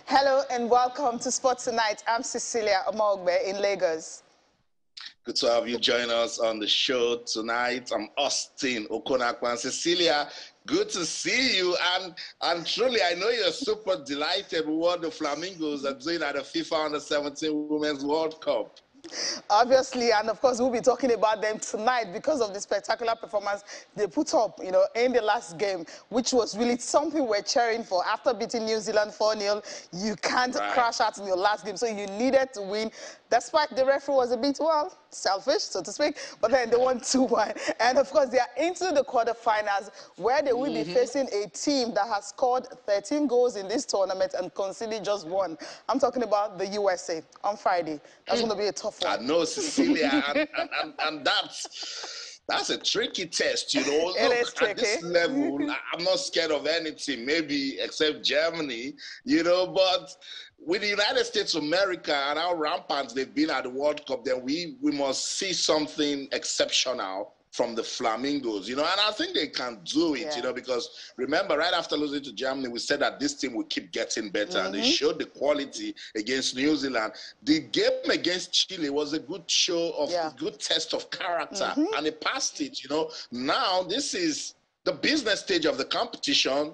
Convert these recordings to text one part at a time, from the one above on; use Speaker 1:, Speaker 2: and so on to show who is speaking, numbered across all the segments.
Speaker 1: Hello and welcome to Sports Tonight. I'm Cecilia Omogbe in Lagos.
Speaker 2: Good to have you join us on the show tonight. I'm Austin Okonakwan. Cecilia, good to see you. And truly, I know you're super delighted with what the Flamingos are doing at the FIFA Under-17 Women's World Cup.
Speaker 1: Obviously, and of course, we'll be talking about them tonight because of the spectacular performance they put up, in the last game, which was really something we're cheering for. After beating New Zealand 4-0, you can't crash out in your last game, so you needed to win. Despite the referee was a bit, selfish, so to speak, but then they won 2-1. And of course, they are into the quarterfinals where they will be facing a team that has scored 13 goals in this tournament and conceded just one. I'm talking about the USA on Friday. That's going to be a tough one.
Speaker 2: I know, Cecilia, and that's a tricky test, It is tricky. At this level, I'm not scared of anything, maybe except Germany, but with the United States of America and how rampant they've been at the World Cup, then we must see something exceptional from the Flamingos, and I think they can do it, because remember, right after losing to Germany, we said that this team will keep getting better, and they showed the quality against New Zealand. The game against Chile was a good show of a good test of character, and they passed it, Now, this is the business stage of the competition.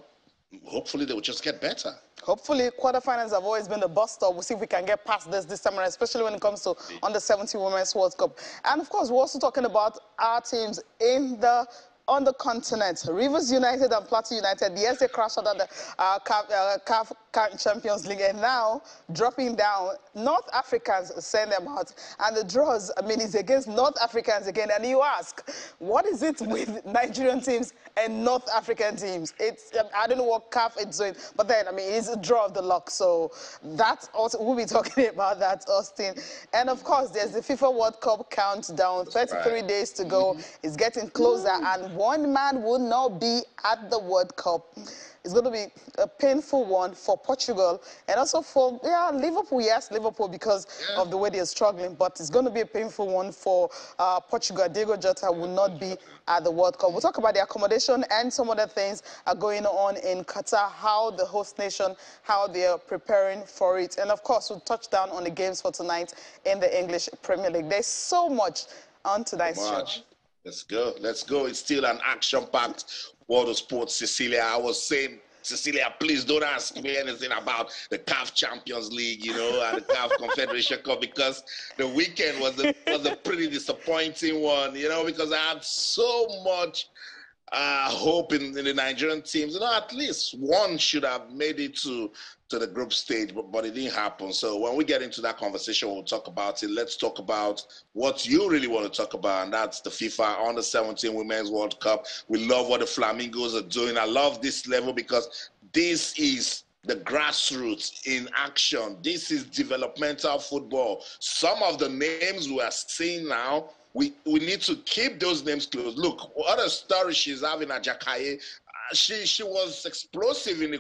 Speaker 2: Hopefully, they will just get better.
Speaker 1: Hopefully, quarterfinals have always been the bus stop. We'll see if we can get past this time around, especially when it comes to Under-17 Women's World Cup. And of course, we're also talking about our teams on the continent. Rivers United and Plateau United, yes, they crashed out at the CAF Champions League, and now dropping down. North Africans send them out, and the draws, is against North Africans again. And you ask, what is it with Nigerian teams and North African teams? I don't know what CAF is doing, but then, it's a draw of the luck. So that's also, we'll be talking about that, Austin. And of course, there's the FIFA World Cup countdown, 33 days to go. It's getting closer, and one man will not be at the World Cup. It's going to be a painful one for Portugal and also for Liverpool. Yes, Liverpool, because of the way they're struggling. But it's going to be a painful one for Portugal. Diego Jota will not be at the World Cup. We'll talk about the accommodation and some other things are going on in Qatar, how the host nation, how they're preparing for it. And of course, we'll touch down on the games for tonight in the English Premier League. There's so much on tonight's show.
Speaker 2: Let's go. Let's go. It's still an action-packed world of sports, Cecilia. I was saying, Cecilia, please don't ask me anything about the CAF Champions League, and the CAF Confederation Cup, because the weekend was a pretty disappointing one, because I had so much hope in the Nigerian teams. At least one should have made it to the group stage, but it didn't happen. So when we get into that conversation, we'll talk about it. Let's talk about what you really want to talk about, and that's the FIFA Under-17 Women's World Cup. We love what the Flamingos are doing. I love this level because this is the grassroots in action. This is developmental football. Some of the names we are seeing now, we need to keep those names close. Look, what a story she's having at Jakaye. She was explosive in the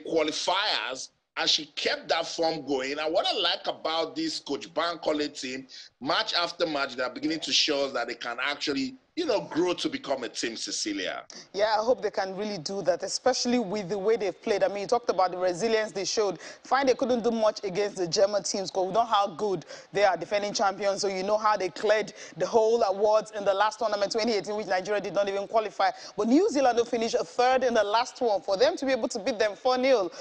Speaker 2: qualifiers, and she kept that form going. And what I like about this Coach Bankole team, match after match, they're beginning to show us that they can actually, grow to become a team, Cecilia.
Speaker 1: Yeah, I hope they can really do that, especially with the way they've played. You talked about the resilience they showed. Fine, they couldn't do much against the German teams because we know how good they are, defending champions. So you know how they cleared the whole awards in the last tournament, 2018, which Nigeria did not even qualify. But New Zealand will finish third in the last one. For them to be able to beat them 4-0,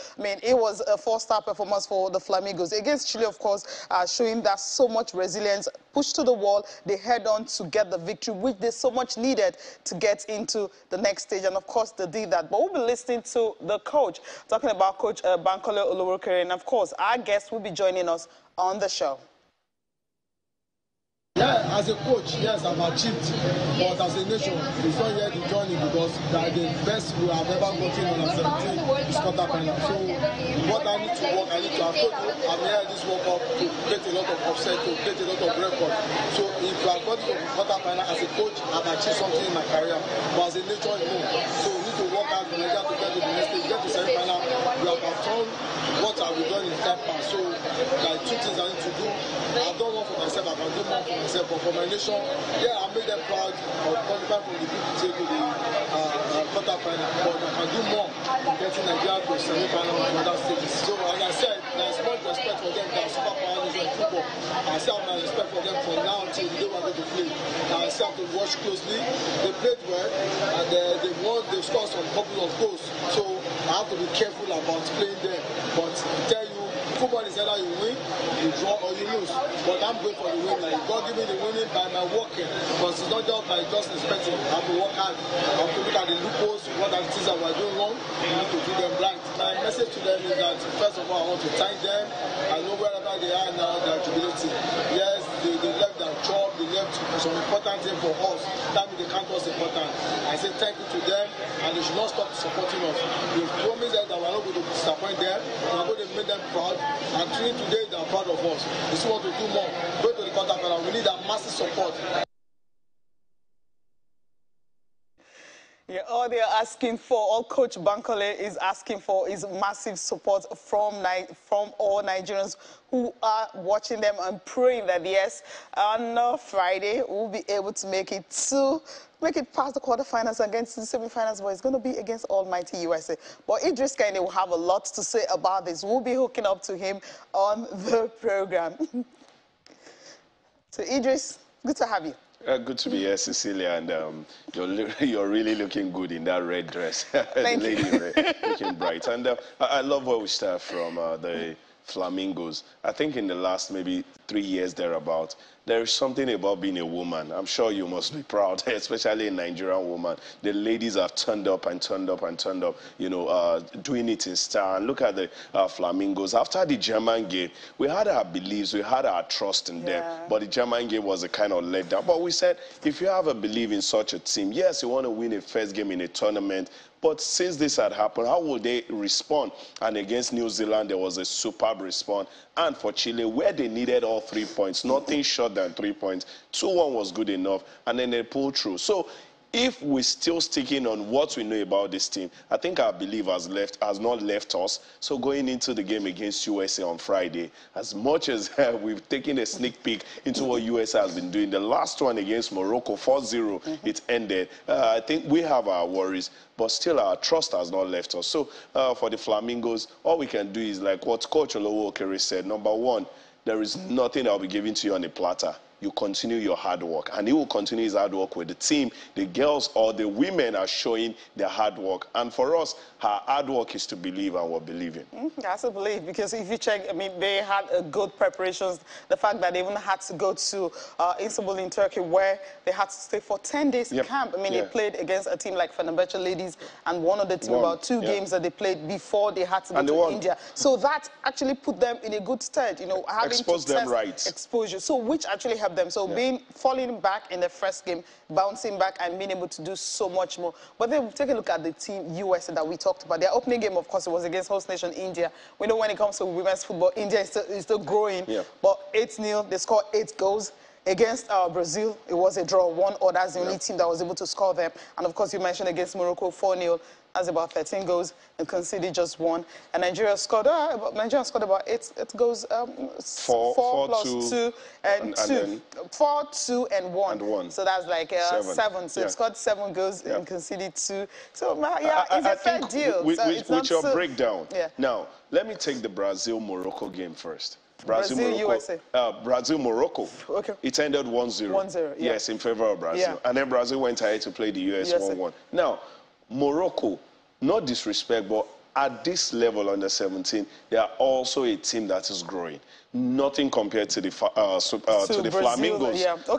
Speaker 1: it was a 4-star performance for the Flamingos. Against Chile, of course, showing that so much resilience, pushed to the wall, they head on to get the victory, which they so much needed to get into the next stage. And of course, they did that. But we'll be listening to the coach, talking about Coach Bankole Olowokere. And of course, our guest will be joining us on the show.
Speaker 3: Yeah, as a coach, yes, I've achieved, but as a nation, it's not yet the journey because the best we have ever gotten on a 17 is quarterfinal. So what I need to work, I need to have told you, I'm here this World Cup to get a lot of upset, to get a lot of record. So if I got to quarterfinal as a coach, I've achieved something in my career. But as a nation, no. So we need to work hard for Nigeria to get to the next stage, get to semi-final. We have done what have we done in time past. So like two things I need to do. I've done one for myself, I can do more for myself, but for my nation, yeah, I made them proud of qualifying from the group to the quarter-final, but I can do more in getting Nigeria to semi-final and other stages. So, as I said, there's much respect for them. They are super powerful in football. I still have my respect for them from now until the day we're going to play. I still have to watch closely. They played well, and they've scored some couple of goals. So, I have to be careful about playing them. But I tell you, football is either you win, you draw, or you lose. But I'm going for the win. Like, God give me the winning by my working. Because it's not just by just expecting. I have to work hard. I have to look at the loopholes, what are the things that we're doing wrong. We need to do them right. My message to them is that, first of all, I want to thank them. I know wherever they are now, they're jubilating. Yes, they left their job, they left some important thing for us. That means they can't us important. I say thank you to them, and they should not stop supporting us. We've promised them that we're not going to disappoint them. We're going to make them proud. And today, they are proud of us. We still want to do more. Go to the quarterfinal. We need that massive support.
Speaker 1: Yeah, all they're asking for, all Coach Bankole is asking for is massive support from all Nigerians who are watching them and praying that, yes, on Friday, we'll be able to make it past the quarterfinals against the semifinals, but it's going to be against almighty USA. But Idris Kane will have a lot to say about this. We'll be hooking up to him on the program. So, Idris, good to have you.
Speaker 4: Good to be here, Cecilia, and you're really looking good in that red dress. The lady looking bright. And I love where we start from, the Flamingos. I think in the last maybe 3 years thereabout, there is something about being a woman. I'm sure you must be proud, especially a Nigerian woman. The ladies have turned up and turned up and turned up, you know, doing it in style. And look at the Flamingos. After the German game, we had our beliefs, we had our trust in them, but the German game was a kind of letdown. But we said, if you have a belief in such a team, yes, you want to win a first game in a tournament, but since this had happened, how will they respond? And against New Zealand, there was a superb response. And for Chile, where they needed all 3 points, nothing short than 3 points, 2-1 was good enough, and then they pulled through. So if we're still sticking on what we know about this team, I think our belief has not left us. So going into the game against USA on Friday, as much as we've taken a sneak peek into what USA has been doing, the last one against Morocco, 4-0, it ended. I think we have our worries, but still our trust has not left us. So for the Flamingos, all we can do is like what Coach Olowo Okere said. Number one, there is nothing that will be given to you on a platter. You continue your hard work, and he will continue his hard work with the team. The girls or the women are showing their hard work, and for us, our hard work is to believe, and we're believing.
Speaker 1: That's a belief, because if you check, I mean, they had good preparations. The fact that they even had to go to Istanbul in Turkey, where they had to stay for 10 days in camp. I mean, they played against a team like Fenerbahce ladies, and one of the team about 2 games that they played before they had to go to India. So that actually put them in a good stead, you know, having
Speaker 4: exposed them right.
Speaker 1: Exposure. So which actually helped them. So falling back in the first game, bouncing back, and being able to do so much more. But then take a look at the team USA that we talked about. Their opening game, of course, it was against host nation India. We know when it comes to women's football, India is still growing. But 8-0, they scored 8 goals. Against Brazil, it was a draw, 1-1. That's the only team that was able to score them. And of course, you mentioned against Morocco, 4-0. That's about 13 goals and conceded just 1. And Nigeria scored about 8 goals, 4 plus 2 and 2. 4, 2, and 1. So that's like 7. So it scored 7 goals and conceded 2. So it's a fair deal.
Speaker 4: With your breakdown. Now, let me take the Brazil-Morocco game first. Brazil-Morocco. Okay. It ended 1-0.
Speaker 1: 1-0,
Speaker 4: yes, in favor of Brazil. And then Brazil went ahead to play the US 1-1. Now, Morocco, not disrespect, but at this level under 17, they are also a team that is growing. Nothing compared to the Flamingos.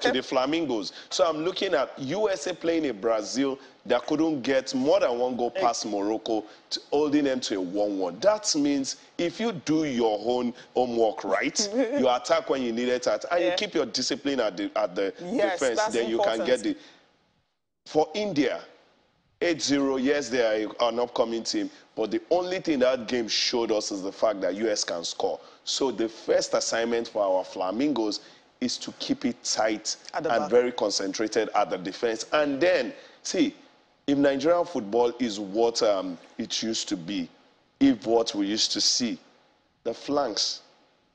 Speaker 4: To the Flamingos. So I'm looking at USA playing a Brazil that couldn't get more than 1 goal past Morocco, holding them to a 1-1. That means if you do your own homework right, you attack when you need it, and you keep your discipline at the defense, then you can get the... For India, 8-0, yes, they are an upcoming team, but the only thing that game showed us is the fact that US can score. So the first assignment for our Flamingos is to keep it tight and very concentrated at the defense. And then, see, if Nigerian football is what it used to be, if what we used to see, the flanks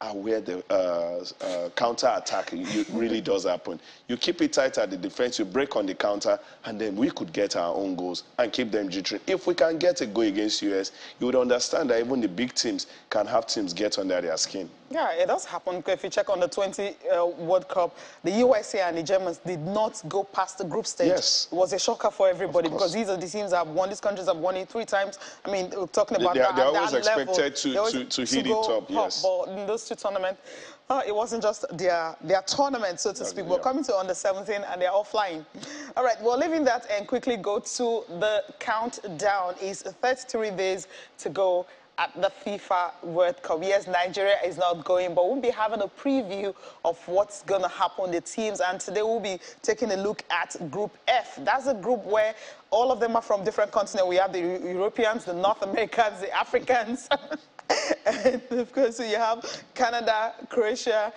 Speaker 4: are where the counter-attack really does happen. You keep it tight at the defense, you break on the counter, and then we could get our own goals and keep them jittering. If we can get a goal against US, you would understand that even the big teams can have teams get under their skin.
Speaker 1: Yeah, it does happen. If you check on the 20 World Cup, the USA and the Germans did not go past the group stage.
Speaker 4: Yes.
Speaker 1: It was a shocker for everybody because these are the teams that have won. These countries have won it 3 times. I mean, we're talking about
Speaker 4: they're
Speaker 1: that
Speaker 4: always
Speaker 1: level.
Speaker 4: expected to hit it top, yes.
Speaker 1: But in those 2 tournaments, it wasn't just their tournament, so to speak. We're coming to under 17 and they're all flying. All right, well, leaving that and quickly go to the countdown. It's 33 days to go at the FIFA World Cup. Yes, Nigeria is not going, but we'll be having a preview of what's going to happen, the teams, and today we'll be taking a look at Group F. That's a group where all of them are from different continents. We have the Europeans, the North Americans, the Africans. And of course, you have Canada, Croatia,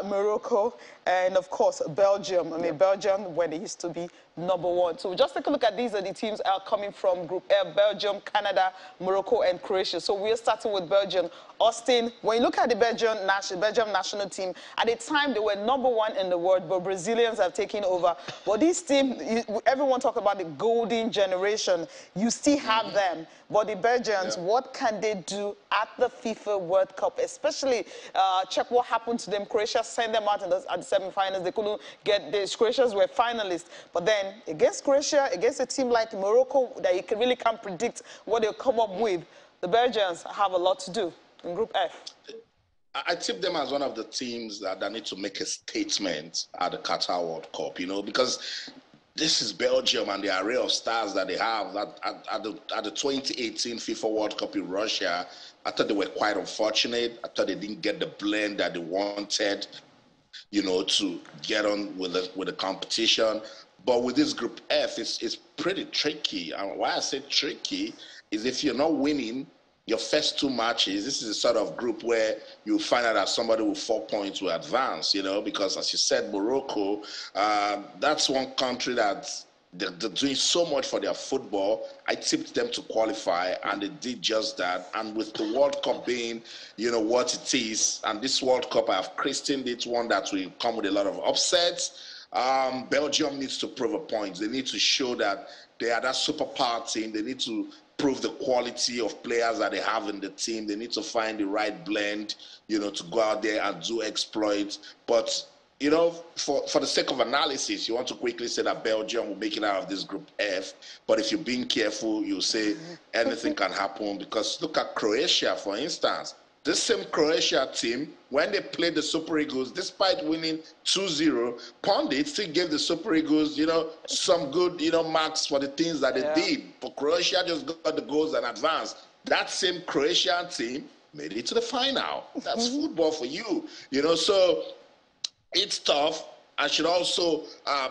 Speaker 1: Morocco, and of course, Belgium. I mean, Belgium, where they used to be #1. So just take a look at these are the teams are coming from Group F: Belgium, Canada, Morocco, and Croatia. So we're starting with Belgium. Austin, when you look at the Belgium national team, at the time they were #1 in the world, but Brazilians have taken over. But this team, everyone talk about the golden generation. You still have them. But the Belgians, what can they do at the FIFA World Cup? Especially, check what happened to them. Croatia sent them out at the semi-finals. They couldn't get this. Croatians were finalists. But then, against Croatia, against a team like Morocco, that you really can't predict what they'll come up with, the Belgians have a lot to do in Group F.
Speaker 2: I tip them as one of the teams that need to make a statement at the Qatar World Cup, you know, because this is Belgium and the array of stars that they have. At the 2018 FIFA World Cup in Russia, I thought they were quite unfortunate. I thought they didn't get the blend that they wanted, you know, to get on with the competition. But with this Group F, it's pretty tricky. And why I say tricky is if you're not winning your first 2 matches, this is a sort of group where you find out that somebody with 4 points will advance, you know, because as you said, Morocco, that's one country that they're doing so much for their football. I tipped them to qualify, and they did just that. And with the World Cup being, you know, what it is, and this World Cup, I have christened it one that will come with a lot of upsets. Belgium needs to prove a point. They need to show that they are that superpower team. They need to prove the quality of players that they have in the team. They need to find the right blend, you know, to go out there and do exploits. But, you know, for the sake of analysis, you want to quickly say that Belgium will make it out of this Group F. But if you're being careful, you'll say anything can happen. Because look at Croatia, for instance. This same Croatia team, when they played the Super Eagles, despite winning 2-0, pundits still gave the Super Eagles, you know, some good, you know, marks for the things that they did. But Croatia just got the goals and advanced. That same Croatian team made it to the final. That's football for you, you know. So it's tough. I should also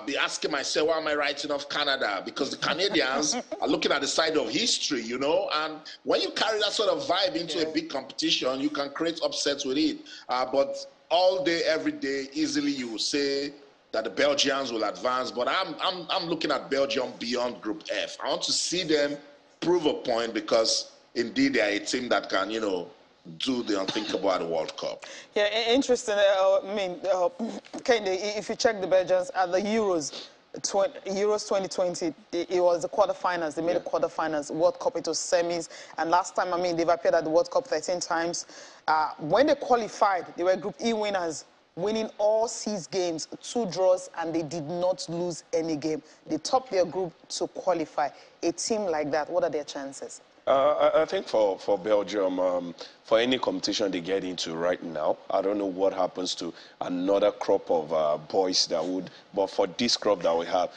Speaker 2: be asking myself, why am I writing off Canada? Because the Canadians are looking at the side of history, you know, and when you carry that sort of vibe into a big competition, you can create upsets with it. But all day, every day, easily you will say that the Belgians will advance. But I'm looking at Belgium beyond Group F. I want to see them prove a point because indeed they are a team that can, you know, do the unthinkable at the World Cup.
Speaker 1: Yeah, interesting. Kende, if you check the Belgians at the Euros 2020, it was the quarterfinals. They made the quarterfinals. World Cup, it was semis. And last time, I mean, they've appeared at the World Cup 13 times. When they qualified, they were Group E winners, winning all 6 games, 2 draws, and they did not lose any game. They topped their group to qualify. A team like that, what are their chances?
Speaker 4: I think for Belgium, for any competition they get into right now, I don't know what happens to another crop of boys that would, but for this crop that we have,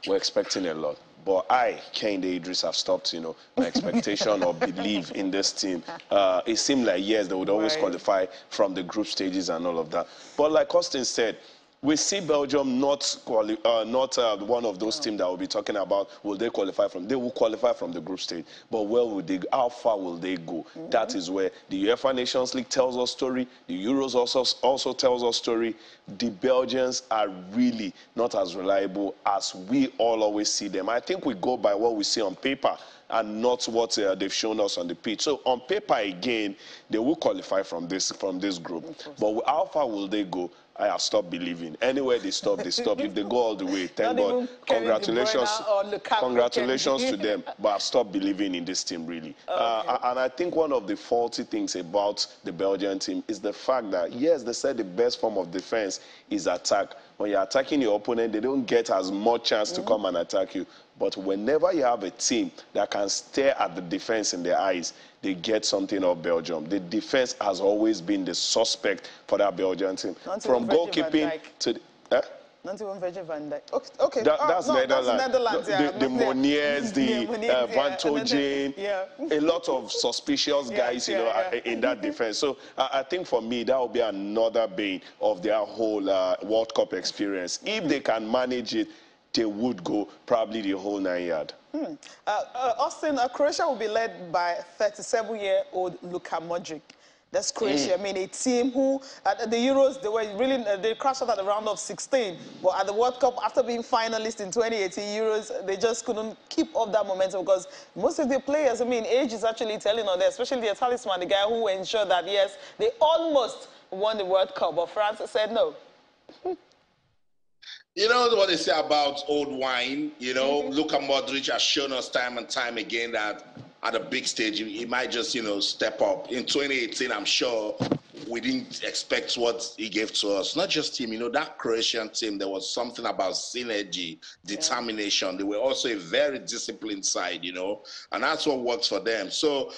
Speaker 4: we're expecting a lot. But I, Kende Idris, have stopped, you know, my expectation or belief in this team. It seemed like, yes, they would always qualify from the group stages and all of that. But like Austin said, we see Belgium not one of those teams that we'll be talking about. Will they qualify from? They will qualify from the group stage, but where will they? How far will they go? That is where the UEFA Nations League tells us story. The Euros also tells us story. The Belgians are really not as reliable as we all always see them. I think we go by what we see on paper and not what they've shown us on the pitch. So on paper, again, they will qualify from this group. But how far will they go? I have stopped believing. Anywhere they stop, they stop. If they go all the way, thank God. Congratulations to them. But I've stopped believing in this team, really. And I think one of the faulty things about the Belgian team is the fact that, yes, they said the best form of defense is attack. When you're attacking your opponent, they don't get as much chance to come and attack you. But whenever you have a team that can stare at the defense in their eyes, they get something of Belgium. The defense has always been the suspect for that Belgian team. From goalkeeping to the,
Speaker 1: not even Virgil van Dijk. Okay.
Speaker 4: That's Netherlands.
Speaker 1: That's Netherlands, yeah.
Speaker 4: The Moniers, the Van Togen, a lot of suspicious guys, in that defense. So I think for me, that will be another bane of their whole World Cup experience. If they can manage it, they would go probably the whole 9 yards.
Speaker 1: Austin, Croatia will be led by 37-year-old Luka Modric. That's Croatia. I mean, a team who, at the Euros, they crashed out at the round of 16. But at the World Cup, after being finalists in 2018 Euros, they just couldn't keep up that momentum because most of the players, I mean, age is actually telling on there, especially the talisman, the guy who ensured that, yes, they almost won the World Cup. But France said no.
Speaker 2: You know what they say about old wine? Luka Modric has shown us time and time again that at a big stage, he might just, step up. In 2018, I'm sure we didn't expect what he gave to us. Not just him, that Croatian team, there was something about synergy, determination. They were also a very disciplined side, and that's what works for them. So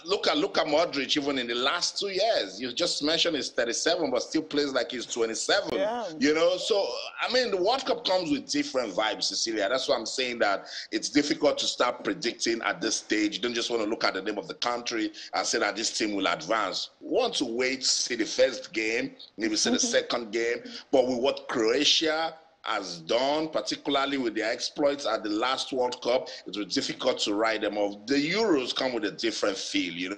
Speaker 2: look at Luka Modric, even in the last 2 years. You just mentioned he's 37, but still plays like he's 27, So, I mean, the World Cup comes with different vibes, Cecilia. That's why I'm saying that it's difficult to start predicting at this stage. You don't just want to look at the name of the country and say that this team will advance. We want to wait, see the first game, maybe see the second game. But with what Croatia has done, particularly with their exploits at the last World Cup, it was difficult to write them off. The Euros come with a different feel,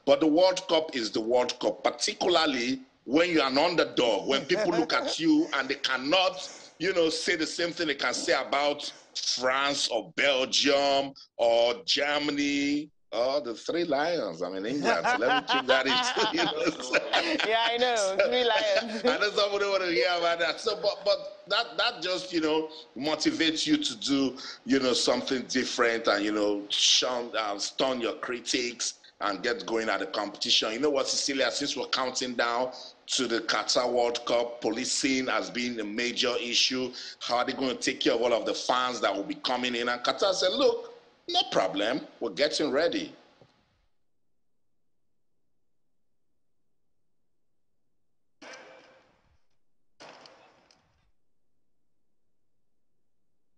Speaker 2: But the World Cup is the World Cup, particularly when you're an underdog, when people look at you and they cannot, say the same thing they can say about France or Belgium or Germany. Oh, the Three Lions. I mean, England. So let me keep that into,
Speaker 1: Yeah, I know. 3 Lions.
Speaker 2: I know somebody want to hear about that. So, but that just, motivates you to do, something different and, stun your critics and get going at the competition. You know what, Cecilia, since we're counting down to the Qatar World Cup, policing has been a major issue. How are they going to take care of all of the fans that will be coming in? And Qatar said, look, no problem. We're getting ready.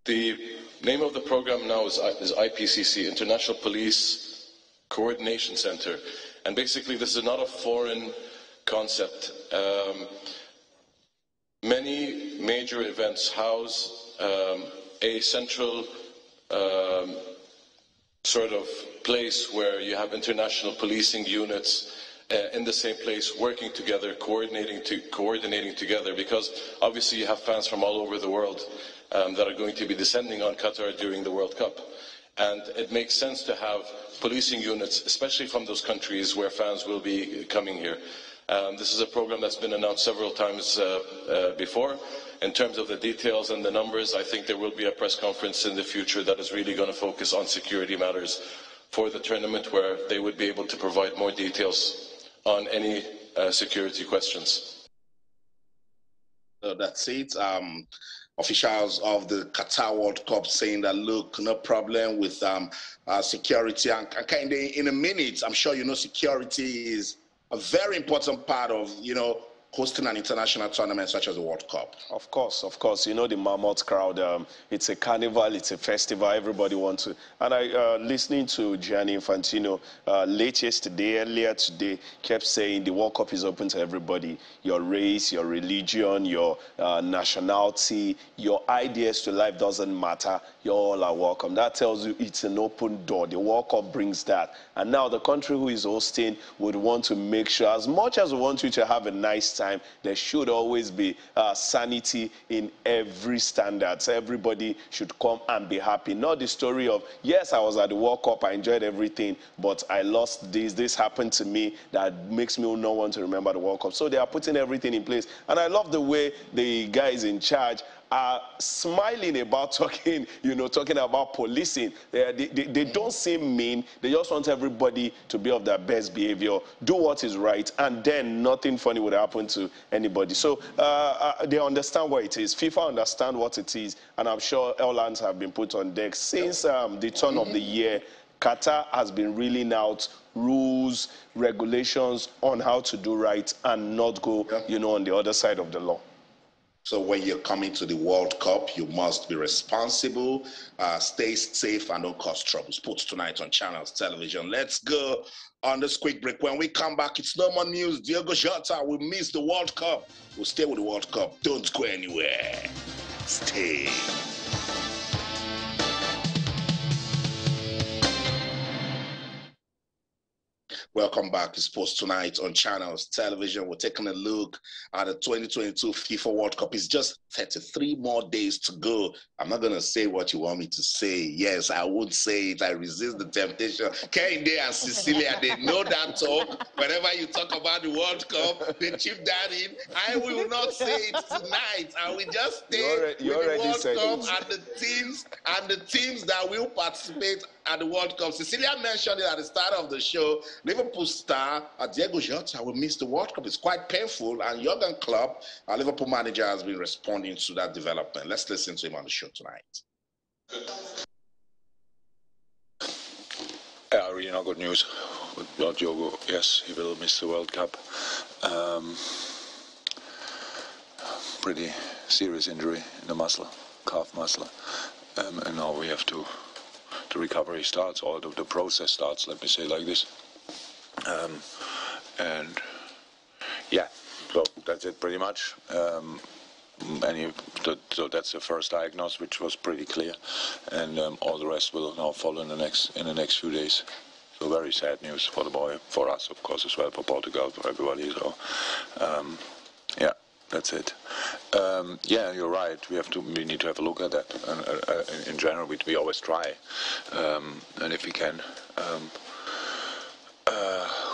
Speaker 5: The name of the program now is IPCC, International Police Coordination Center. And basically, this is not a foreign concept. Many major events house a central sort of place where you have international policing units in the same place, working together, coordinating together, because obviously you have fans from all over the world that are going to be descending on Qatar during the World Cup. And it makes sense to have policing units, especially from those countries where fans will be coming here. This is a program that's been announced several times before. In terms of the details and the numbers, I think there will be a press conference in the future that is really going to focus on security matters for the tournament, where they would be able to provide more details on any security questions.
Speaker 2: So that's it. Officials of the Qatar World Cup saying that, look, no problem with security. And kind of in a minute, I'm sure security is a very important part of, hosting an international tournament such as the World Cup?
Speaker 4: Of course. You know the mammoth crowd. It's a carnival. It's a festival. Everybody wants to. And I, listening to Gianni Infantino late yesterday, earlier today, kept saying the World Cup is open to everybody. Your race, your religion, your nationality, your ideas to life doesn't matter. You all are welcome. That tells you it's an open door. The World Cup brings that. And now the country who is hosting would want to make sure, as much as we want you to have a nice time, there should always be sanity in every standard. So everybody should come and be happy. Not the story of, yes, I was at the World Cup, I enjoyed everything, but I lost this happened to me that makes me not want to remember the World Cup. So they are putting everything in place. And I love the way the guys in charge are smiling about talking about policing. They don't seem mean. They just want everybody to be of their best behavior, do what is right, and then nothing funny would happen to anybody. So they understand what it is. FIFA understand what it is, and I'm sure all hands have been put on deck. Since the turn of the year, Qatar has been reeling out rules, regulations on how to do right and not go, on the other side of the law.
Speaker 2: So when you're coming to the World Cup, you must be responsible, stay safe, and don't cause trouble. Sports Tonight on Channels Television. Let's go on this quick break. When we come back, it's no more news. Diego Jota will miss the World Cup. We'll stay with the World Cup. Don't go anywhere. Stay. Welcome back to Sports Tonight on Channels Television. We're taking a look at the 2022 FIFA World Cup. It's just 33 more days to go. I'm not going to say what you want me to say. Yes, I won't say it. I resist the temptation. Kehinde and Cecilia, they know that talk. Whenever you talk about the World Cup, they chip that in. I will not say it tonight. I will just stay with the World Cup and the teams that will participate at the World Cup. Cecilia mentioned it at the start of the show. Liverpool star Diego Jota will miss the World Cup. It's quite painful, and Jurgen Klopp, our Liverpool manager, has been responding to that development. Let's listen to him on the show tonight.
Speaker 6: Yeah, really not good news about Diogo. Yes, he will miss the World Cup. Pretty serious injury in the muscle, calf muscle, and now we have to. The recovery starts, or the process starts, let me say like this. And yeah, so that's it pretty much. So that's the first diagnosis, which was pretty clear, and all the rest will now follow in the next few days. So very sad news for the boy, for us of course as well, for Portugal, for everybody. So yeah. That's it. Yeah, you're right. We need to have a look at that. And in general, we always try, and if we can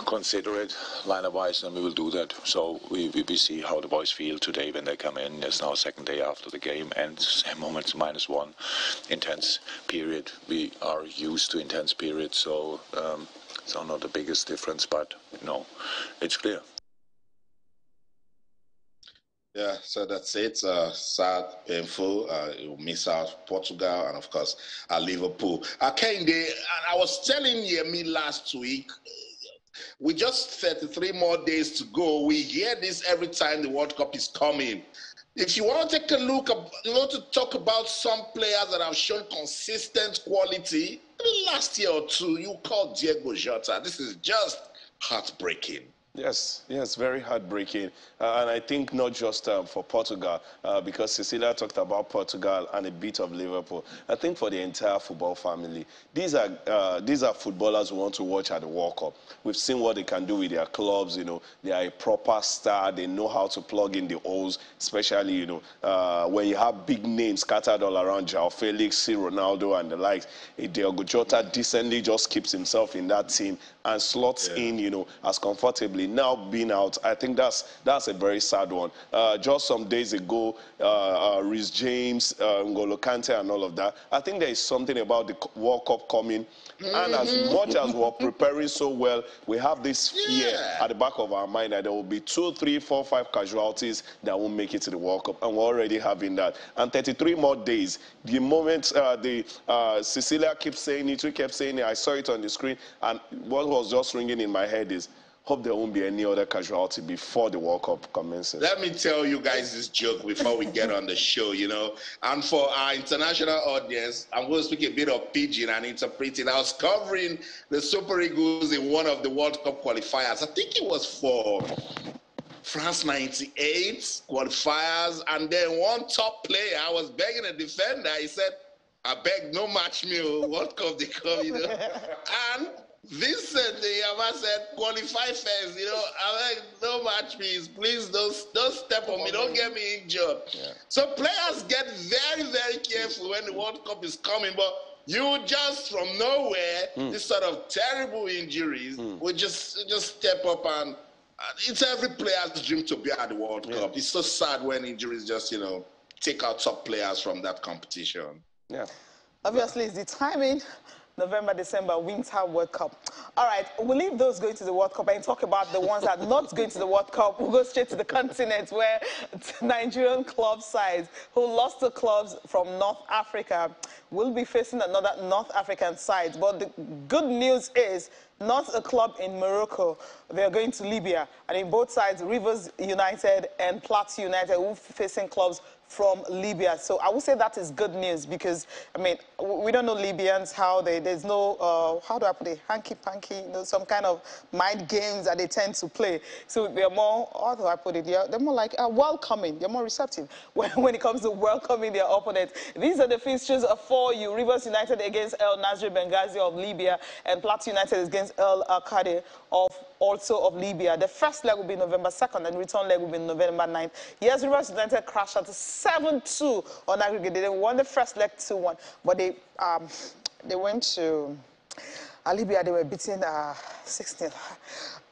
Speaker 6: consider it line-wise, then we will do that. So we see how the boys feel today when they come in. It's now second day after the game, and same moments -1 intense period. We are used to intense periods, so it's not the biggest difference, but it's clear.
Speaker 2: Yeah, so that's it. Sad, painful. You'll miss out Portugal and, of course, Liverpool. Kehinde, I was telling Yemi last week, with just 33 more days to go, we hear this every time the World Cup is coming. If you want to take a look, you want to talk about some players that have shown consistent quality, last year or two, you called Diego Jota. This is just heartbreaking.
Speaker 4: Yes, very heartbreaking. And I think not just for Portugal, because Cecilia talked about Portugal and a bit of Liverpool. I think for the entire football family, these are footballers who want to watch at the World Cup. We've seen what they can do with their clubs. They are a proper star. They know how to plug in the holes, especially, when you have big names scattered all around, João Felix, C. Ronaldo, and the likes. Diego Jota decently just keeps himself in that team and slots in, as comfortably. Now being out, I think that's a very sad one. Just some days ago, Reece James, N'Golo Kante, and all of that. I think there is something about the World Cup coming, and as much as we're preparing so well, we have this fear at the back of our mind that there will be 2, 3, 4, 5 casualties that won't make it to the World Cup, and we're already having that. And 33 more days. The moment Cecilia keeps saying it, we kept saying it. I saw it on the screen, and what was just ringing in my head is, hope there won't be any other casualty before the World Cup commences.
Speaker 2: Let me tell you guys this joke before we get on the show, you know. And for our international audience, I'm going to speak a bit of pidgin and interpret it. I was covering the Super Eagles in one of the World Cup qualifiers. I think it was for France 98 qualifiers. And then one top player, I was begging a defender. He said, I beg, no match me, World Cup, they come, you know. And Vincent, the Yama said, qualify first, you know. I like, no match me, please don't step on me, don't get me injured. Yeah. So players get very, very careful when the World Cup is coming, but you just from nowhere, this sort of terrible injuries, will just step up and it's every player's dream to be at the World Cup. It's so sad when injuries just, you know, take out top players from that competition.
Speaker 4: Yeah.
Speaker 1: Obviously, it's the timing. November, December, Winter World Cup. All right, we'll leave those going to the World Cup and talk about the ones that are not going to the World Cup. We'll go straight to the continent where Nigerian club sides who lost to clubs from North Africa will be facing another North African side. But the good news is not a club in Morocco. They're going to Libya. And in both sides, Rivers United and Plateau United will be facing clubs from Libya. So I would say that is good news because, I mean, we don't know Libyans, how there's no, how do I put it, hanky-panky, you know, some kind of mind games that they tend to play. So they're more, how do I put it, they're more like welcoming, they're more receptive when it comes to welcoming their opponents. These are the fixtures for you. Rivers United against El Nasri Benghazi of Libya and Plateau United against El Akade also of Libya. The first leg will be November 2nd and return leg will be November 9th. Yes, Rivers United crashed at 7-2 on aggregate. They won the first leg 2-1, but they went to Libya. They were beaten 6-0.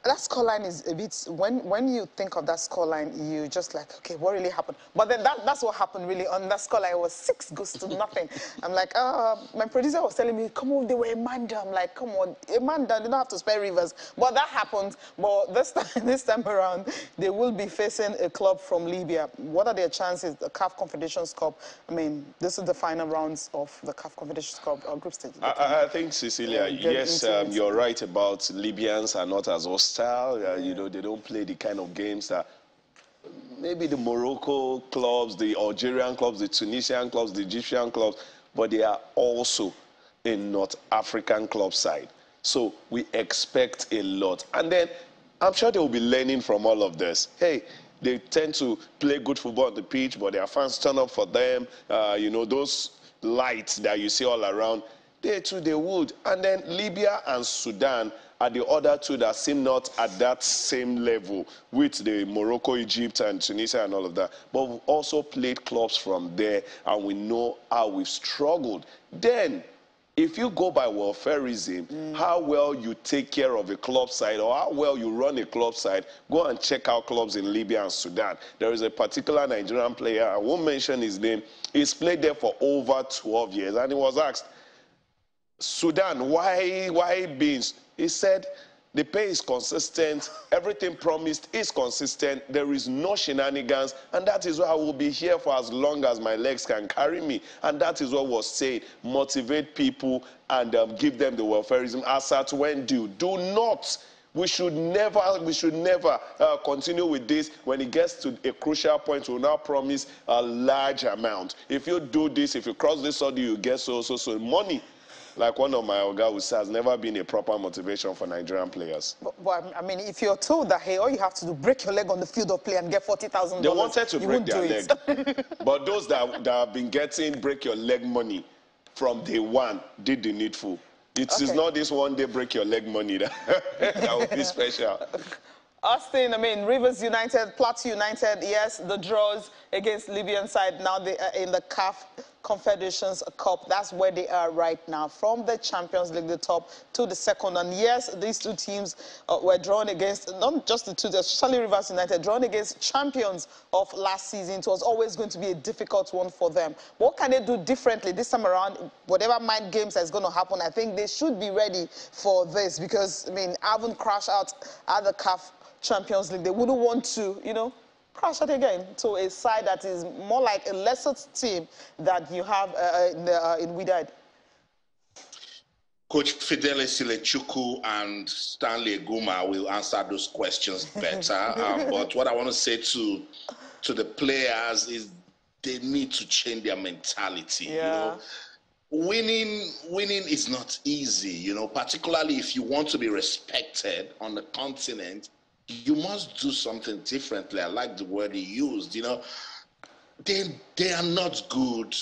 Speaker 1: That scoreline is a bit, when you think of that scoreline, you just like, okay, what really happened? But then that's what happened really on that scoreline. It was 6-0. I'm like, my producer was telling me, come on, they were a man down. I'm like, come on, a man down, they don't have to spare Rivers. But that happened. But this time around, they will be facing a club from Libya. What are their chances? The CAF Confederations Cup, I mean, this is the final rounds of the CAF Confederations Cup group stage.
Speaker 4: I think, Cecilia, yes, you're right about Libyans are not as hostile. You know, they don't play the kind of games that maybe the Morocco clubs, the Algerian clubs, the Tunisian clubs, the Egyptian clubs, but they are also a North African club side. So we expect a lot. And then I'm sure they will be learning from all of this. Hey, they tend to play good football on the pitch, but their fans turn up for them. You know, those lights that you see all around, they too, they would. And then Libya and Sudan are the other two that seem not at that same level with the Morocco, Egypt, and Tunisia and all of that. But we've also played clubs from there, and we know how we've struggled. Then, if you go by welfareism, how well you take care of a club side or how well you run a club side, go and check out clubs in Libya and Sudan. There is a particular Nigerian player, I won't mention his name, he's played there for over 12 years, and he was asked, Sudan, why beans? He said, the pay is consistent, everything promised is consistent, there is no shenanigans, and that is why I will be here for as long as my legs can carry me. And that is what was said, motivate people and give them the welfareism as at when due. Do not. We should never continue with this. When it gets to a crucial point, we'll now promise a large amount. If you do this, if you cross this order, you get so money. Like one of my Oga who says, has never been a proper motivation for Nigerian players.
Speaker 1: But I mean, if you're told that, hey, all you have to do, break your leg on the field of play and get $40,000.
Speaker 4: They wanted to break their leg. But those that have been getting break your leg money from day one did the needful. It is not this one day break your leg money that would be special.
Speaker 1: Austin, I mean, Rivers United, Plateau United, yes, the draws against Libyan side. Now they are in the CAF Confederations Cup. That's where they are right now. From the Champions League, the top to the second. And yes, these two teams were drawn against, not just the two, especially Rivers United, drawn against champions of last season. It was always going to be a difficult one for them. What can they do differently this time around? Whatever mind games that's going to happen, I think they should be ready for this because, I mean, having crashed out at the CAF Champions League, they wouldn't want to, you know, crash it again to a side that is more like a lesser team that you have in Wydad.
Speaker 2: Coach Fidelis Ilechukwu and Stanley Eguma will answer those questions better. But what I want to say to the players is they need to change their mentality.
Speaker 1: Yeah.
Speaker 2: You know, winning is not easy. You know, particularly if you want to be respected on the continent, you must do something differently. I like the word he used. You know, they are not good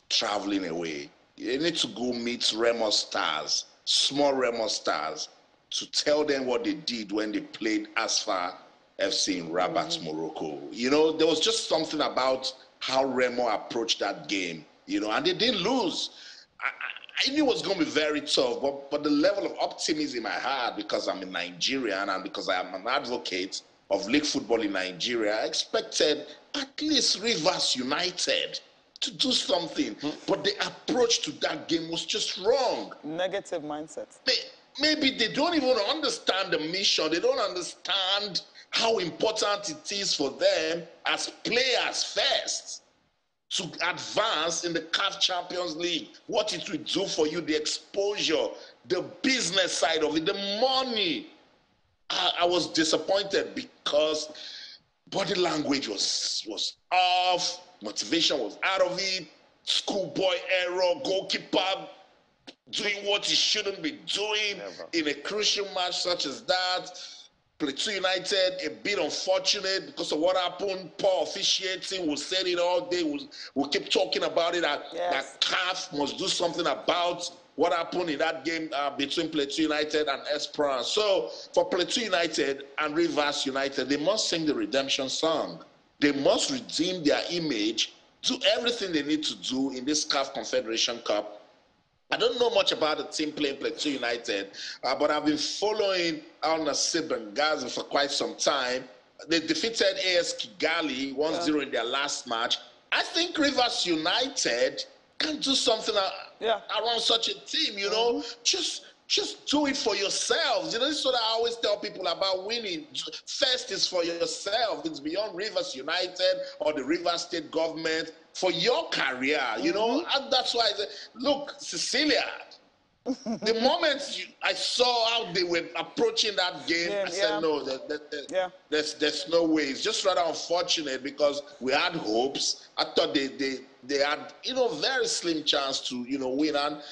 Speaker 2: traveling away. You need to go meet Remo stars, small Remo stars, to tell them what they did when they played Asfar FC in Rabat, Morocco. You know, there was just something about how Remo approached that game, you know, and they didn't lose. I knew it was going to be very tough, but the level of optimism I had, because I'm a Nigerian and because I am an advocate of league football in Nigeria, I expected at least Rivers United to do something, but the approach to that game was just wrong.
Speaker 1: Negative mindset.
Speaker 2: Maybe they don't even understand the mission. They don't understand how important it is for them as players first to advance in the CAF Champions League. What it will do for you, the exposure, the business side of it, the money. I was disappointed because body language was off. Motivation was out of it. Schoolboy error, goalkeeper doing what he shouldn't be doing in a crucial match such as that. Plateau United, a bit unfortunate because of what happened. Poor officiating. We'll say it all day. We'll keep talking about it. That CAF must do something about what happened in that game between Plateau United and Esperance. So for Plateau United and Rivers United, they must sing the redemption song. They must redeem their image, do everything they need to do in this CAF Confederation Cup. I don't know much about the team playing Plateau United, but I've been following Al Nassir Benghazi for quite some time. They defeated AS Kigali 1-0 in their last match. I think Rivers United can do something around such a team, you know. Just do it for yourselves. You know, this is what I always tell people about winning. First is for yourself. It's beyond Rivers United or the Rivers State government. For your career, you know. And that's why I say, look, Cecilia, the moment I saw how they were approaching that game, I said, no, there's no way. It's just rather unfortunate because we had hopes. I thought they had, you know, very slim chance to, you know, win. And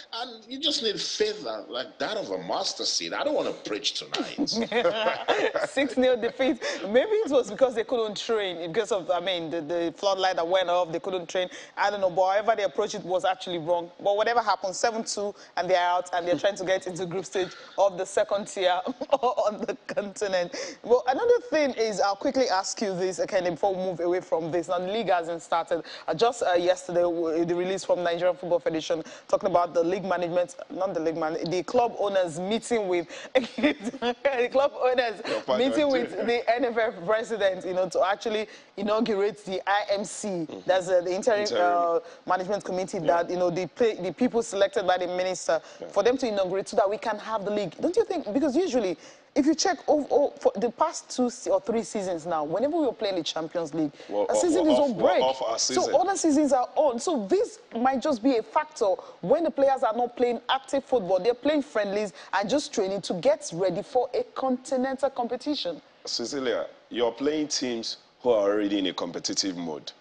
Speaker 2: you just need faith like that of a mustard seed. I don't want to preach tonight.
Speaker 1: 6-0 defeat. Maybe it was because they couldn't train. Because of, I mean, the floodlight that went off, they couldn't train. I don't know, but however they approached it was actually wrong. But whatever happened, 7-2, and they're out, and they're trying to get into group stage of the second tier on the continent. Well, another thing is, I'll quickly ask you this, okay, before we move away from this. Now, the league hasn't started. Just yesterday, the release from Nigerian Football Federation talking about the league management, not the league management, the club owners meeting with the club owners meeting with the NFF president, you know, to actually inaugurate the IMC. That's the interim management committee that, you know, the people selected by the minister for them to inaugurate so that we can have the league. Don't you think? Because usually, if you check for the past 2 or 3 seasons now, whenever we were playing the Champions League, a season is on break. So other seasons are on. So this might just be a factor when the players are not playing active football. They're playing friendlies and just training to get ready for a continental competition.
Speaker 4: Cecilia, you're playing teams who are already in a competitive mode.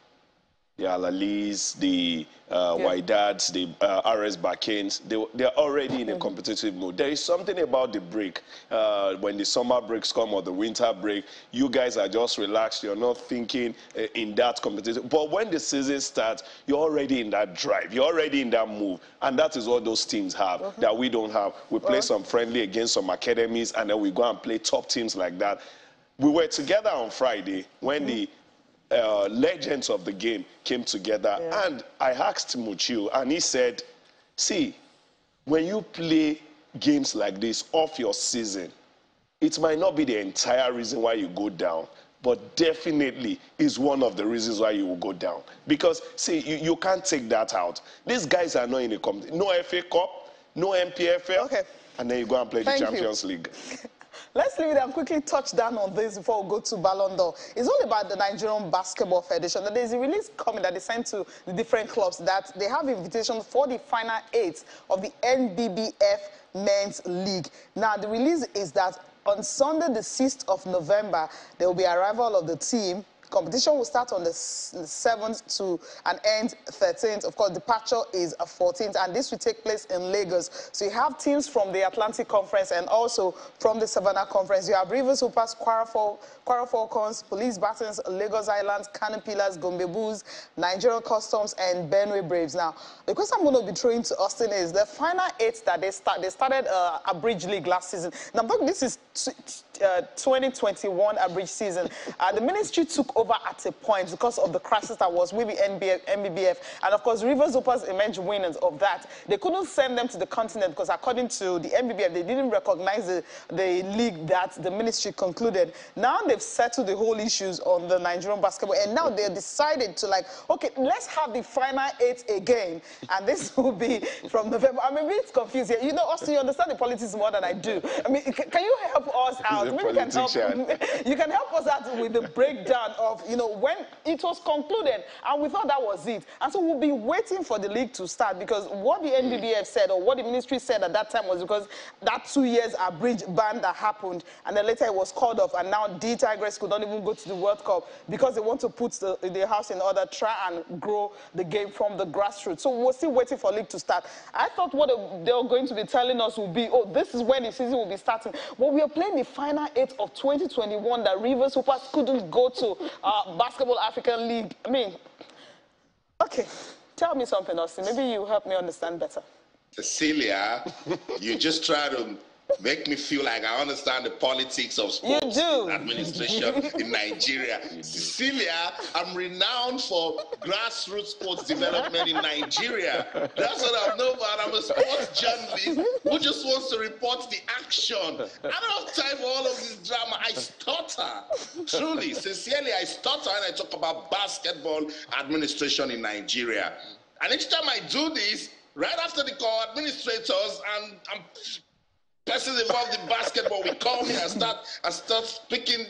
Speaker 4: The Alalis, the Wydats, the RS Bakens, they're already in a competitive mode. There is something about the break. When the summer breaks come or the winter break, you guys are just relaxed. You're not thinking in that competitive. But when the season starts, you're already in that drive. You're already in that move. And that is what those teams have that we don't have. We play some friendly against some academies, and then we go and play top teams like that. We were together on Friday when the legends of the game came together, and I asked Muchio, and he said, see, when you play games like this off your season, it might not be the entire reason why you go down, but definitely is one of the reasons why you will go down. Because, see, you can't take that out. These guys are not in a competition. No FA Cup, no MPFL, and then you go and play the Champions League.
Speaker 1: Let's leave it and quickly touch down on this before we go to Ballon d'Or. It's all about the Nigerian Basketball Federation. There's a release coming that they sent to the different clubs that they have invitations for the final 8 of the NBBF Men's League. Now, the release is that on Sunday, the 6th of November, there will be arrival of the team. Competition will start on the 7th to and end 13th. Of course, departure is 14th, and this will take place in Lagos. So you have teams from the Atlantic Conference and also from the Savannah Conference. You have Rivers Hoopers, Kwara Falcons, Police Battens, Lagos Islands, Kano Pillars, Gombe Bulls, Nigerian Customs, and Benue Braves. Now, the question I'm going to be throwing to Austin is the final 8 that they started a bridge league last season. Now, this is 2021 average season. The ministry took over at a point because of the crisis that was with the NBBF. And of course, Rivers Hoopers emerged winners of that. They couldn't send them to the continent because according to the NBBF, they didn't recognize the league that the ministry concluded. Now they've settled the whole issues on the Nigerian basketball. And now they decided to okay, let's have the final 8 again. And this will be from November. I'm a bit confused here. You know, Austin, you understand the politics more than I do. I mean, can you help us out? Maybe you can help us out with the breakdown of, when it was concluded, and we thought that was it. And so we'll be waiting for the league to start, because what the NBBF said, or what the ministry said at that time, was because that 2 years abridged ban that happened, and then later it was called off, and now the Tigers could not even go to the World Cup because they want to put the house in order, try and grow the game from the grassroots. So we're still waiting for league to start. I thought what they were going to be telling us would be, this is when the season will be starting. But we are playing the final 8 of 2021 that Rivers Hoopers couldn't go to Basketball African League. I mean, okay, tell me something, Austin. Maybe you help me understand better.
Speaker 2: Cecilia, you just try to make me feel like I understand the politics of sports administration in Nigeria. Cecilia, I'm renowned for grassroots sports development in Nigeria. That's what I know about. I'm a sports journalist who just wants to report the action. I don't have time for all of this drama. I stutter. Truly, sincerely, I stutter when I talk about basketball administration in Nigeria. And each time I do this, right after the call, administrators and persons involved in basketball will call me and start speaking.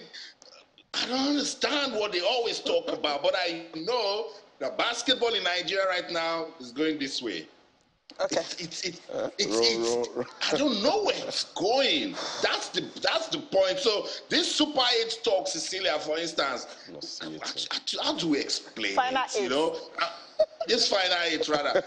Speaker 2: I don't understand what they always talk about, but I know that basketball in Nigeria right now is going this way.
Speaker 1: Okay.
Speaker 2: I don't know where it's going. That's the point. So this Super 8 talk, Cecilia, for instance, how do we explain it? This final 8, rather.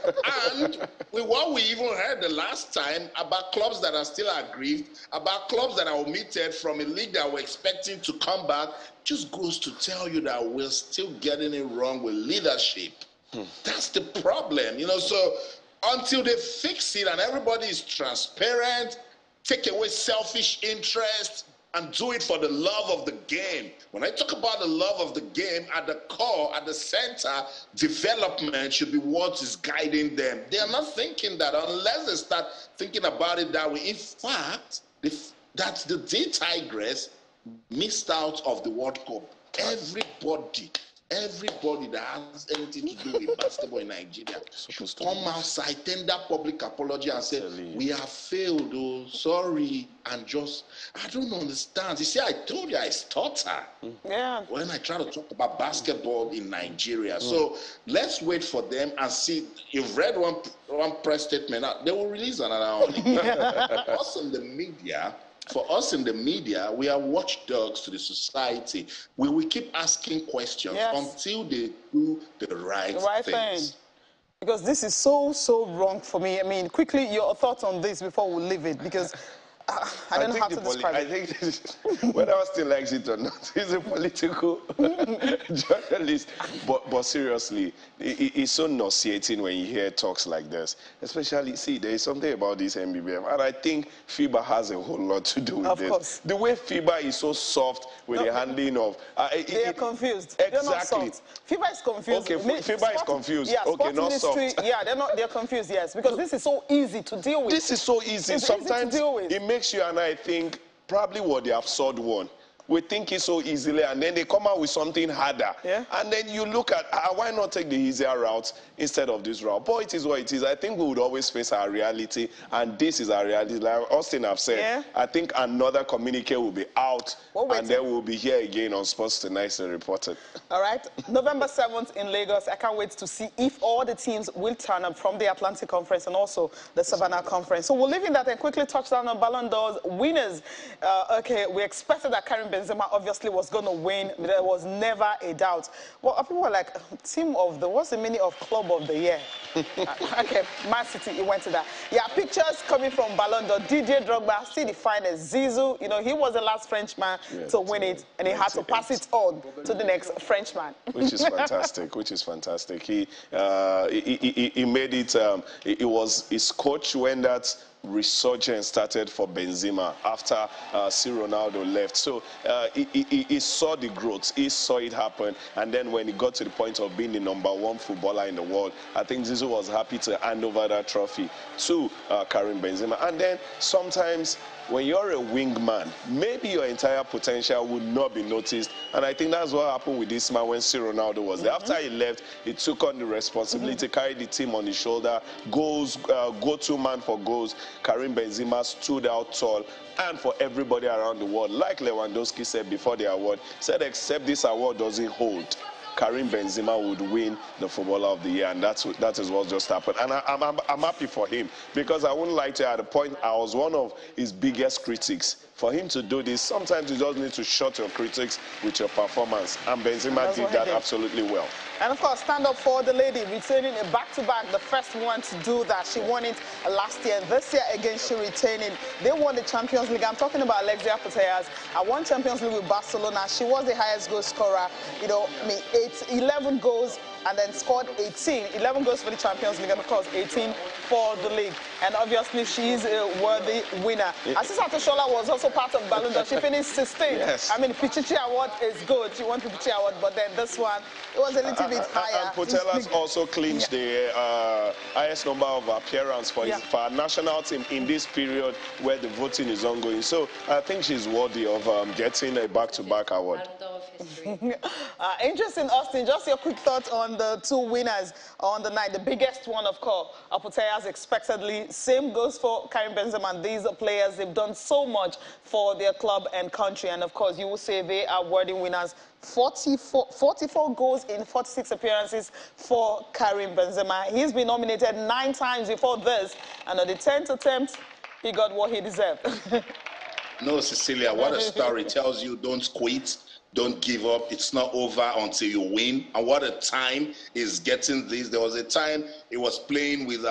Speaker 2: And with what we even heard the last time about clubs that are still aggrieved, about clubs that are omitted from a league that we're expecting to come back, just goes to tell you that we're still getting it wrong with leadership. That's the problem, so until they fix it and everybody is transparent, take away selfish interest, and do it for the love of the game. When I talk about the love of the game, at the core, at the center, development should be what is guiding them. They are not thinking that unless they start thinking about it that way. In fact, that's the Tigers missed out of the World Cup. Everybody that has anything to do with basketball in Nigeria should come outside, tender public apology and say, we have failed, sorry, and I don't understand. You see, I told you I stutter when I try to talk about basketball in Nigeria. So let's wait for them and see. You've read one press statement. They will release another one. For us in the media, we are watchdogs to the society. We will keep asking questions until they do the right things.
Speaker 1: Because this is so wrong for me. I mean, quickly, your thoughts on this before we leave it, because I don't know how to describe it.
Speaker 4: I think whether Austin likes it or not, he's a political journalist. But seriously, it's so nauseating when you hear talks like this. Especially, there is something about this MBBF, and I think FIBA has a whole lot to do with this. Of course. The way FIBA is so soft with the handling of...
Speaker 1: they are confused.
Speaker 4: Exactly.
Speaker 1: They're not soft. FIBA is confused.
Speaker 4: Okay, FIBA is confused. Yeah, okay, not soft.
Speaker 1: Yeah, they're confused, yes, because this is so easy to deal with.
Speaker 4: This is so easy. Sometimes it makes you and I think probably what they have sawed one. we think it so easily, and then they come out with something harder.
Speaker 1: Yeah.
Speaker 4: And then you look at, why not take the easier route instead of this route? But it is what it is. I think we would always face our reality, and this is our reality. Like Austin have said, I think another communique will be out, and then we'll be here again on Sports Tonight to report it.
Speaker 1: All right. November 7th in Lagos. I can't wait to see if all the teams will turn up from the Atlantic Conference and also the Savannah Conference. So we'll leave in that and quickly touch down on Ballon d'Or's winners. Okay, we expected that Karim Benzema obviously was going to win. There was never a doubt. Well, people were like, team of the, what's the meaning of club of the year? Okay, Man City, he went to that. Yeah, pictures coming from Ballon d'Or. Didier Drogba, still the finest. Zizou, you know, he was the last Frenchman to win it, and he had to pass it on to the next Frenchman.
Speaker 4: Which is fantastic, which is fantastic. He made it, it was his coach when that resurgence started for Benzema after C. Ronaldo left. So he saw the growth, he saw it happen, and then when he got to the point of being the #1 footballer in the world, I think Zizou was happy to hand over that trophy to Karim Benzema. And then sometimes when you're a wingman, maybe your entire potential would not be noticed. And I think that's what happened with this man when C. Ronaldo was there. After he left, he took on the responsibility, carried the team on his shoulder, goals, go-to man for goals. Karim Benzema stood out tall, and for everybody around the world, like Lewandowski said before the award, said except this award doesn't hold, Karim Benzema would win the Footballer of the Year, and that is what just happened. And I'm happy for him, because I wouldn't like to, at a point, I was one of his biggest critics. For him to do this, sometimes you just need to shut your critics with your performance, and Benzema did that absolutely well.
Speaker 1: And of course, stand up for the lady, returning a back-to-back, the first one to do that. She won it last year. This year again, she retaining. They won the Champions League. I'm talking about Alexia Putellas. I won Champions League with Barcelona. She was the highest goal scorer. You know, 11 goals, and then scored 18. 11 goals for the Champions League, and of course 18 for the league. And obviously she's a worthy winner. Asisa Toshola was also part of Ballon d'Or. She finished 16th.
Speaker 4: Yes.
Speaker 1: I mean, Pichichi Award is good. She won the Pichichi Award, but then this one, it was a little bit higher.
Speaker 4: And Putellas also clinched the highest number of appearances for our national team in this period where the voting is ongoing. So I think she's worthy of getting a back-to-back award.
Speaker 1: Interesting, Austin. Just your quick thoughts on the two winners on the night. The biggest one, of course, Putellas expectedly. Same goes for Karim Benzema. And these are players, they've done so much for their club and country. And of course, you will say they are worthy winners. 44 goals in 46 appearances for Karim Benzema. He's been nominated 9 times before this. And on the 10th attempt, he got what he deserved.
Speaker 2: No, Cecilia, what a story. Tells you don't quit. Don't give up. It's not over until you win. And what a time is getting this. There was a time he was playing with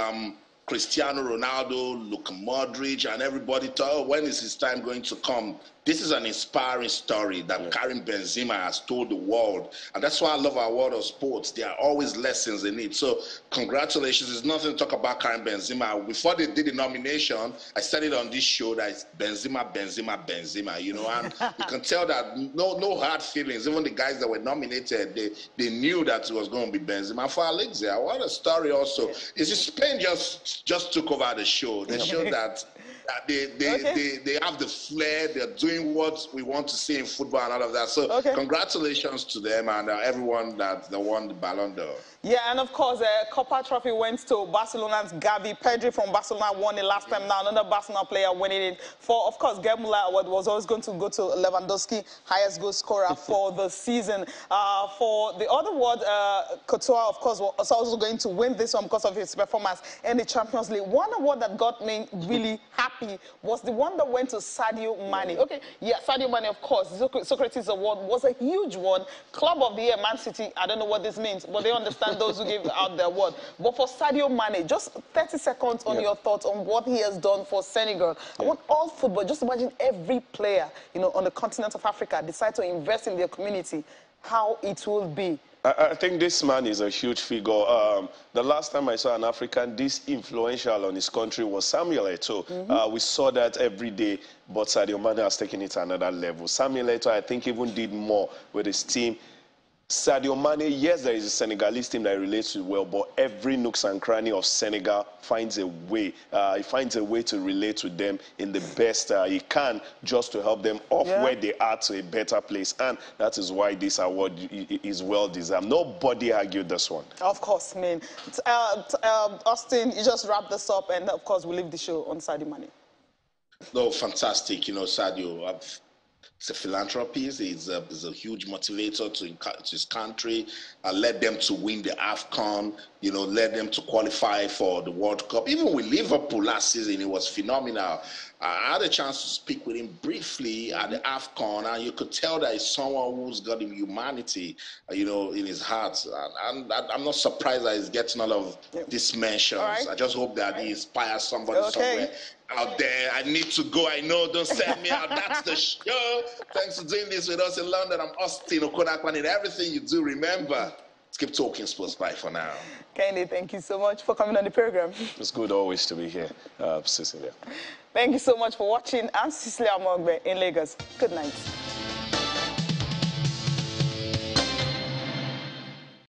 Speaker 2: Cristiano Ronaldo, Luka Modric, and everybody thought, oh, when is his time going to come? This is an inspiring story that Karim Benzema has told the world. And that's why I love our world of sports. There are always lessons in it. So congratulations. There's nothing to talk about Karim Benzema. Before they did the nomination, I said it on this show that it's Benzema, Benzema, Benzema, you know, and you can tell that no hard feelings. Even the guys that were nominated, they knew that it was going to be Benzema. For Alexia, what a story also. Is Spain just took over the show. They showed that they have the flair. They're doing what we want to see in football and all of that. So congratulations to them and everyone that won the Ballon d'Or.
Speaker 1: Yeah, and of course, the Copa Trophy went to Barcelona's Gavi. Pedri from Barcelona won it last time. Now another Barcelona player winning it. For, of course, Gemula Award was always going to go to Lewandowski, highest goal scorer for the season. For the other award, Couture, of course, was also going to win this one because of his performance in the Champions League. One award that got me really happy was the one that went to Sadio Mane. Okay, yeah, Sadio Mane, of course. Socrates Award was a huge one. Club of the Year, Man City. I don't know what this means, but they understand those who give out the award. But for Sadio Mane, just 30 seconds on your thoughts on what he has done for Senegal. I want all football, just imagine every player, you know, on the continent of Africa decide to invest in their community, how it will be.
Speaker 4: I think this man is a huge figure. The last time I saw an African this influential on his country was Samuel Eto'o. We saw that every day, but Sadio Mane has taken it to another level. Samuel Eto'o, I think, even did more with his team. Sadio Mane, yes, there is a Senegalese team that relates to well, but every nooks and cranny of Senegal finds a way. He finds a way to relate to them in the best he can, just to help them off where they are to a better place. And that is why this award is well deserved. Nobody argued this one.
Speaker 1: Of course, man. Austin, you just wrap this up, and of course, we'll leave the show on Sadio Mane.
Speaker 2: No, fantastic. You know, Sadio, it's a philanthropist. He's a huge motivator to his country. Led them to win the AFCON. You know, led them to qualify for the World Cup. Even with Liverpool last season, it was phenomenal. I had a chance to speak with him briefly at the AFCON, and you could tell that he's someone who's got humanity, you know, in his heart. And I'm not surprised that he's getting all of these mentions. I just hope that he inspires somebody somewhere out there. I need to go. I know. Don't send me out. That's the show. Thanks for doing this with us in London. I'm Austin Okonakwan. In everything you do, remember, let's keep talking sports. Bye for now.
Speaker 1: Kenny, thank you so much for coming on the program.
Speaker 4: It's good always to be here, Cecilia.
Speaker 1: Thank you so much for watching. I'm Cecilia Mogbe in Lagos. Good night.